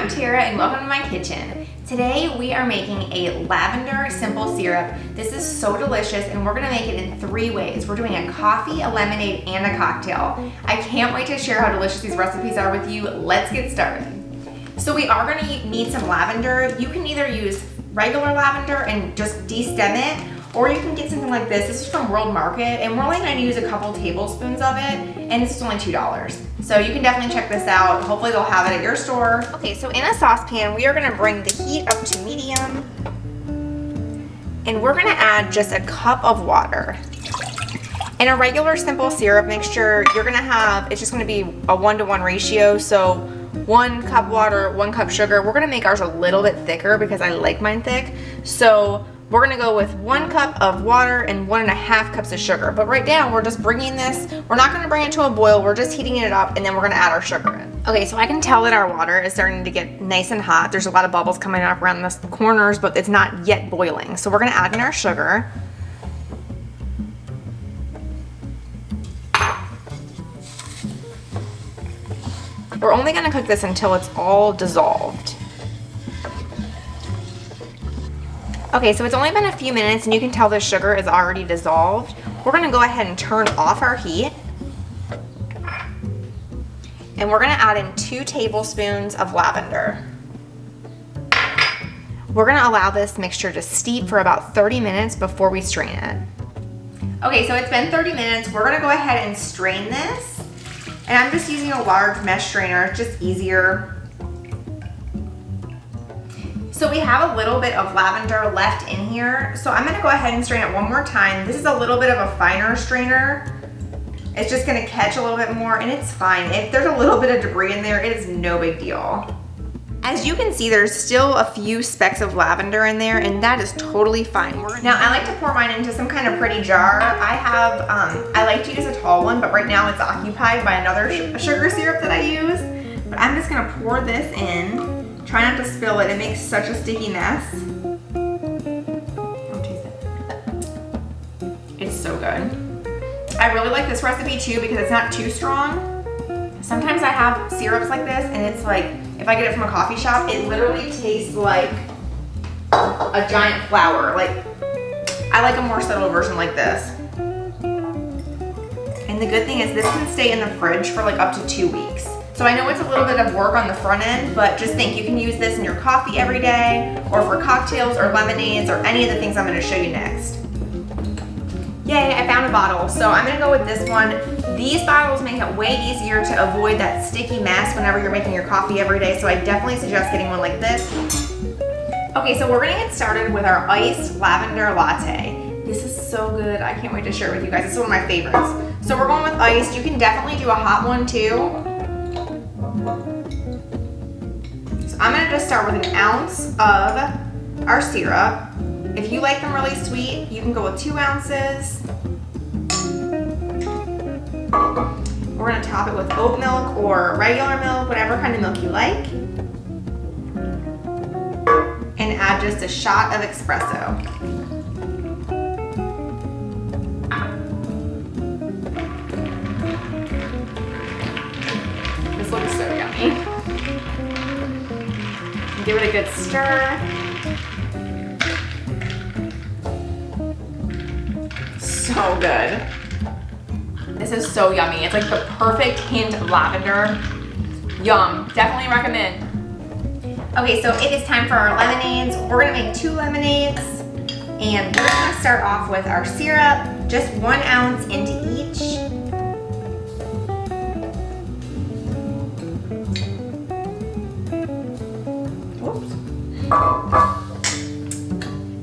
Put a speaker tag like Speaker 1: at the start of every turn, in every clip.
Speaker 1: I'm Tara and welcome to my kitchen. Today we are making a lavender simple syrup. This is so delicious and we're gonna make it in 3 ways. We're doing a coffee, a lemonade, and a cocktail. I can't wait to share how delicious these recipes are with you. Let's get started. So we are gonna need some lavender. You can either use regular lavender and just de-stem it, or you can get something like this. This is from World Market, and we're only going to use a couple tablespoons of it, and it's only $2. So you can definitely check this out. Hopefully they'll have it at your store. Okay, so in a saucepan, we are going to bring the heat up to medium, and we're going to add just a cup of water. In a regular simple syrup mixture, you're going to have, it's just going to be a 1-to-1 ratio, so 1 cup water, 1 cup sugar. We're going to make ours a little bit thicker because I like mine thick. So we're gonna go with 1 cup of water and 1.5 cups of sugar. But right now, we're just bringing this, we're not gonna bring it to a boil, we're just heating it up and then we're gonna add our sugar in. Okay, so I can tell that our water is starting to get nice and hot. There's a lot of bubbles coming up around the corners, but it's not yet boiling. So we're gonna add in our sugar. We're only gonna cook this until it's all dissolved. Okay, so it's only been a few minutes and you can tell the sugar is already dissolved. We're gonna go ahead and turn off our heat. And we're gonna add in 2 tablespoons of lavender. We're gonna allow this mixture to steep for about 30 minutes before we strain it. Okay, so it's been 30 minutes. We're gonna go ahead and strain this. And I'm just using a large mesh strainer, it's just easier. So we have a little bit of lavender left in here. So I'm gonna go ahead and strain it one more time. This is a little bit of a finer strainer. It's just gonna catch a little bit more and it's fine. If there's a little bit of debris in there, it is no big deal. As you can see, there's still a few specks of lavender in there and that is totally fine. Now I like to pour mine into some kind of pretty jar. I like to use a tall one, but right now it's occupied by another sugar syrup that I use. But I'm just gonna pour this in. Try not to spill it, it makes such a sticky mess. Don't taste it. It's so good. I really like this recipe too because it's not too strong. Sometimes I have syrups like this and it's like, if I get it from a coffee shop, it literally tastes like a giant flower. Like, I like a more subtle version like this. And the good thing is this can stay in the fridge for like up to 2 weeks. So I know it's a little bit of work on the front end, but just think you can use this in your coffee every day or for cocktails or lemonades or any of the things I'm gonna show you next. Yay, I found a bottle. So I'm gonna go with this one. These bottles make it way easier to avoid that sticky mess whenever you're making your coffee every day. So I definitely suggest getting one like this. Okay, so we're gonna get started with our iced lavender latte. This is so good. I can't wait to share it with you guys. It's one of my favorites. So we're going with iced. You can definitely do a hot one too. So I'm gonna just start with 1 ounce of our syrup. If you like them really sweet, you can go with 2 ounces. We're gonna top it with oat milk or regular milk, whatever kind of milk you like. And add just a shot of espresso. This looks so yummy. Give it a good stir. So good. This is so yummy. It's like the perfect hint of lavender. Yum, definitely recommend. Okay, so it is time for our lemonades. We're gonna make 2 lemonades and we're gonna start off with our syrup, just 1 ounce into each.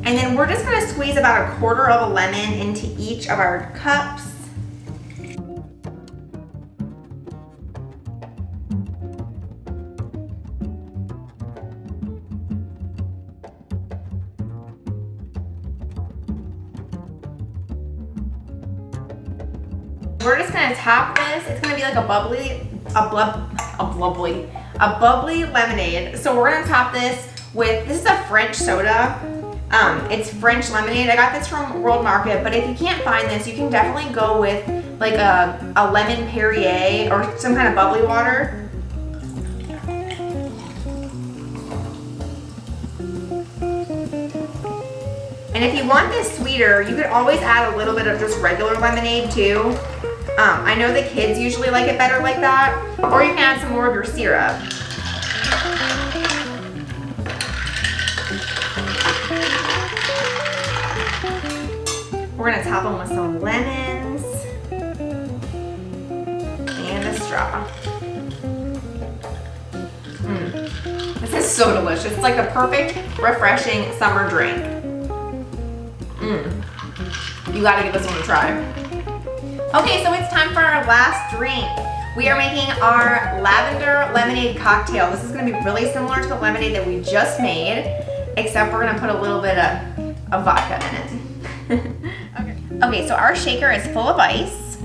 Speaker 1: And then we're just gonna squeeze about 1/4 of a lemon into each of our cups. We're just gonna top this. It's gonna be like a bubbly lemonade. So we're gonna top this with, this is a French soda. It's French lemonade. I got this from World Market, but if you can't find this, you can definitely go with like a lemon Perrier or some kind of bubbly water. And if you want this sweeter, you could always add a little bit of just regular lemonade too. I know the kids usually like it better like that. Or you can add some more of your syrup. We're gonna top them with some lemons and a straw. This is so delicious. It's like the perfect, refreshing summer drink. You gotta give this one a try. Okay, so it's time for our last drink. We are making our Lavender Lemonade Cocktail. This is gonna be really similar to the lemonade that we just made, except we're gonna put a little bit of vodka in it. Okay, so our shaker is full of ice.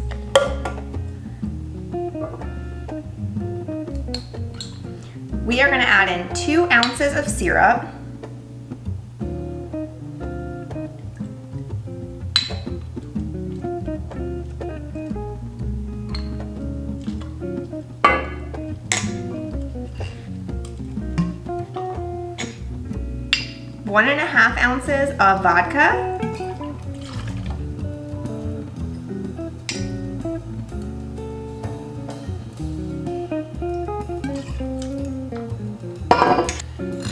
Speaker 1: We are gonna add in 2 ounces of syrup. One and a half ounces of vodka.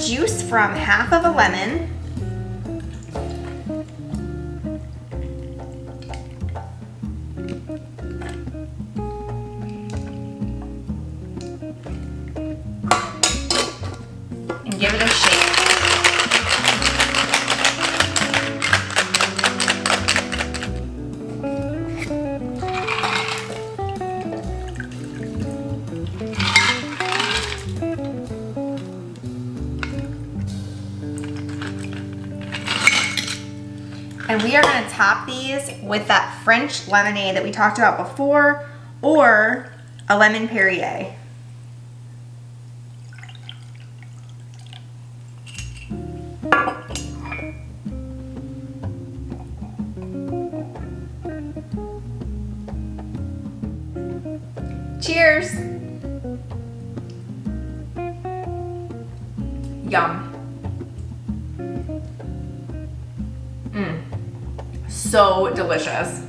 Speaker 1: Juice from half of a lemon. And give it a shake. And we are going to top these with that French lemonade that we talked about before, or a lemon Perrier. Cheers! Yum. So delicious.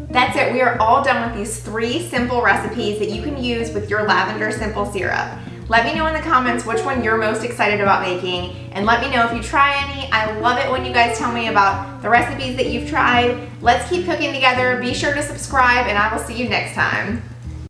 Speaker 1: That's it. We are all done with these 3 simple recipes that you can use with your Lavender Simple Syrup. Let me know in the comments which one you're most excited about making, and let me know if you try any. I love it when you guys tell me about the recipes that you've tried. Let's keep cooking together. Be sure to subscribe, and I will see you next time.